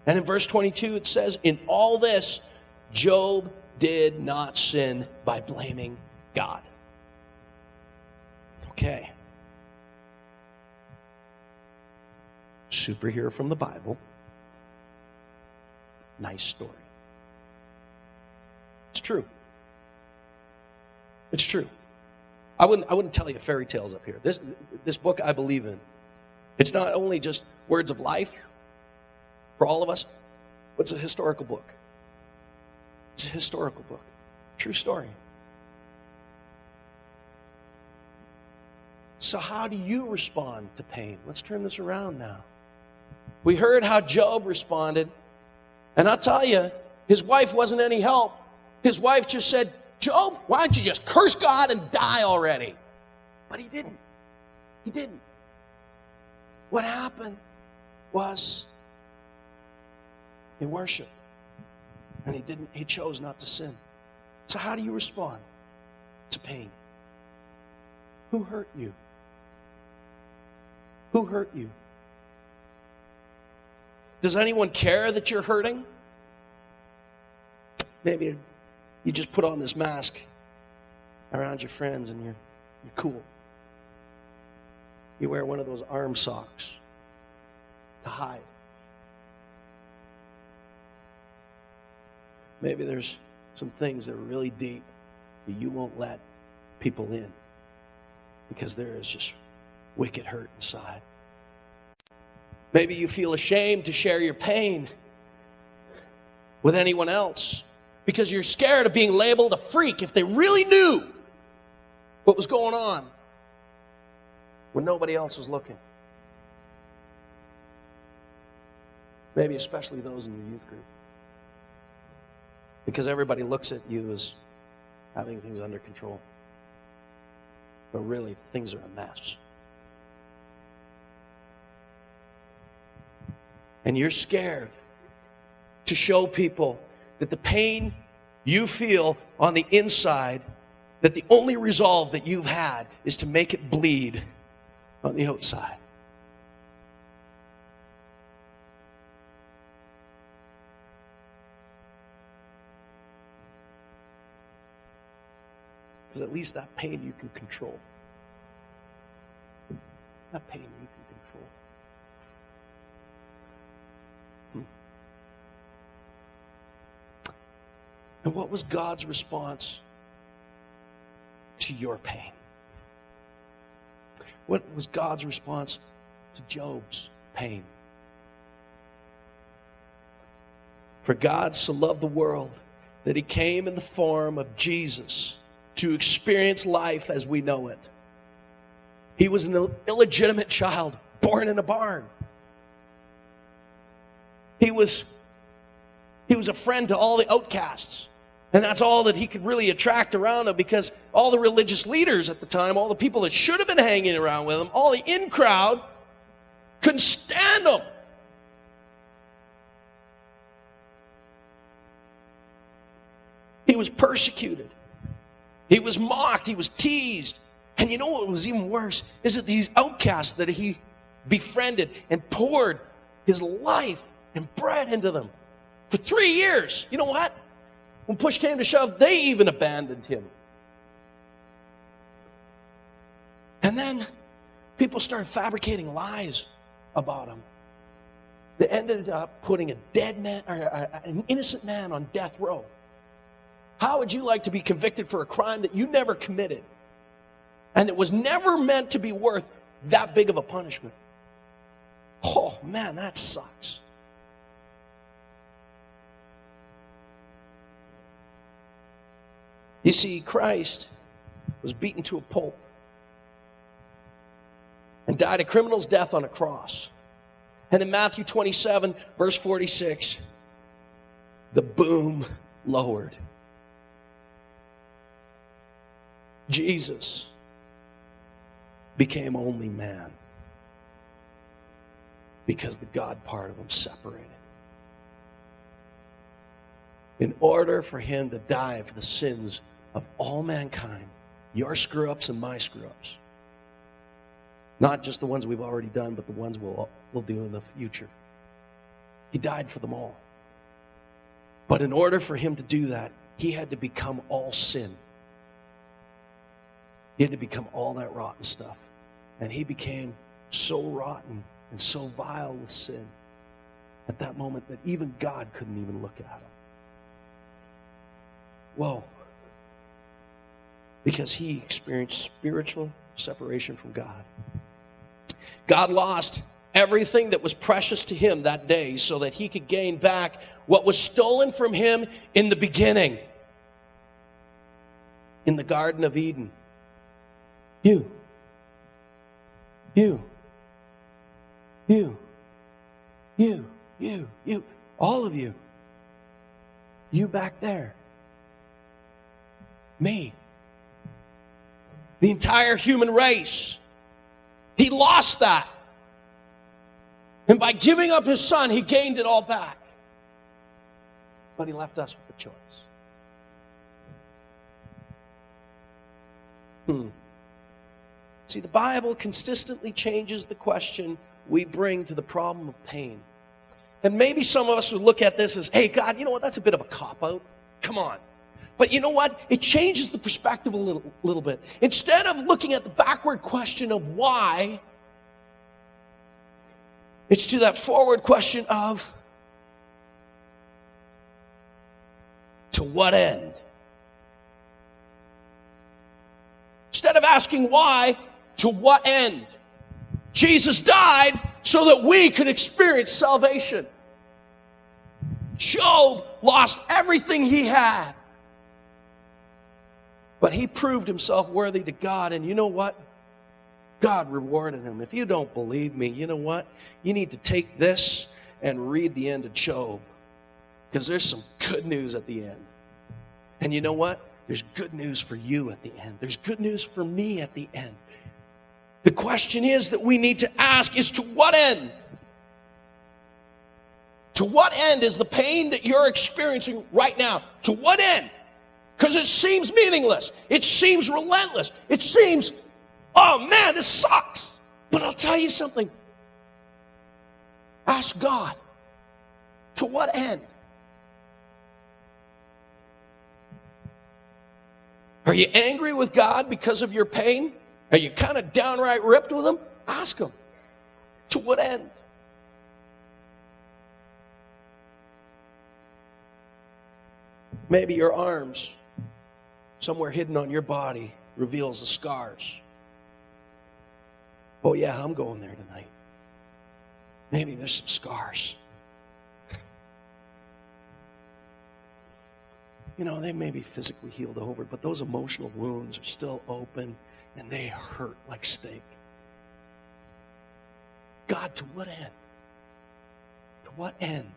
And in verse 22 it says, in all this, Job did not sin by blaming God. Okay. Superhero from the Bible. Nice story. It's true. It's true. I wouldn't tell you fairy tales up here. This book I believe in. It's not only just words of life for all of us, but it's a historical book. It's a historical book. True story. So how do you respond to pain? Let's turn this around now. We heard how Job responded. And I'll tell you, his wife wasn't any help. His wife just said, Job, why don't you just curse God and die already? But he didn't. He didn't. What happened was he worshiped. And he chose not to sin. So how do you respond to pain? Who hurt you? Who hurt you? Does anyone care that you're hurting? Maybe you just put on this mask around your friends and you're cool. You wear one of those arm socks to hide. Maybe there's some things that are really deep that you won't let people in because there is just wicked hurt inside. Maybe you feel ashamed to share your pain with anyone else because you're scared of being labeled a freak if they really knew what was going on when nobody else was looking. Maybe especially those in the youth group. Because everybody looks at you as having things under control. But really, things are a mess. And you're scared to show people that the pain you feel on the inside, that the only resolve that you've had is to make it bleed on the outside. Because at least that pain you can control. That pain you can control. And what was God's response to your pain? What was God's response to Job's pain? For God so loved the world that he came in the form of Jesus to experience life as we know it. He was an illegitimate child born in a barn. He was a friend to all the outcasts. And that's all that he could really attract around him, because all the religious leaders at the time, all the people that should have been hanging around with him, all the in crowd, couldn't stand him. He was persecuted. He was mocked. He was teased. And you know what was even worse? Is that these outcasts that he befriended and poured his life and bread into them for 3 years. You know what? When push came to shove, they even abandoned him. And then people started fabricating lies about him. They ended up putting a dead man, or an innocent man, on death row. How would you like to be convicted for a crime that you never committed and that was never meant to be worth that big of a punishment? Oh man, that sucks. You see, Christ was beaten to a pulp and died a criminal's death on a cross. And in Matthew 27, verse 46, the boom lowered. Jesus became only man because the God part of him separated. In order for him to die for the sins of all mankind, your screw-ups and my screw-ups. Not just the ones we've already done, but the ones we'll do in the future. He died for them all. But in order for him to do that, he had to become all sin. He had to become all that rotten stuff. And he became so rotten and so vile with sin at that moment that even God couldn't even look at him. Whoa. Because he experienced spiritual separation from God. God lost everything that was precious to him that day so that he could gain back what was stolen from him in the beginning. In the Garden of Eden. You. All of you. You back there. Me. The entire human race. He lost that. And by giving up his son, he gained it all back. But he left us with the choice. See, the Bible consistently changes the question we bring to the problem of pain. And maybe some of us would look at this as, hey, God, you know what? That's a bit of a cop-out. Come on. But you know what? It changes the perspective a little bit. Instead of looking at the backward question of why, it's to that forward question of, to what end? Instead of asking why, to what end? Jesus died so that we could experience salvation. Job lost everything he had. But he proved himself worthy to God, and you know what? God rewarded him. If you don't believe me, you know what? You need to take this and read the end of Job, because there's some good news at the end. And you know what? There's good news for you at the end. There's good news for me at the end. The question is that we need to ask is, to what end? To what end is the pain that you're experiencing right now? To what end? Because it seems meaningless. It seems relentless. It seems, oh man, this sucks. But I'll tell you something. Ask God, to what end? Are you angry with God because of your pain? Are you kind of downright ripped with him? Ask him, to what end? Maybe your arms, somewhere hidden on your body, reveals the scars. Oh yeah, I'm going there tonight. Maybe there's some scars. You know, they may be physically healed over, but those emotional wounds are still open and they hurt like steak. God, to what end? To what end?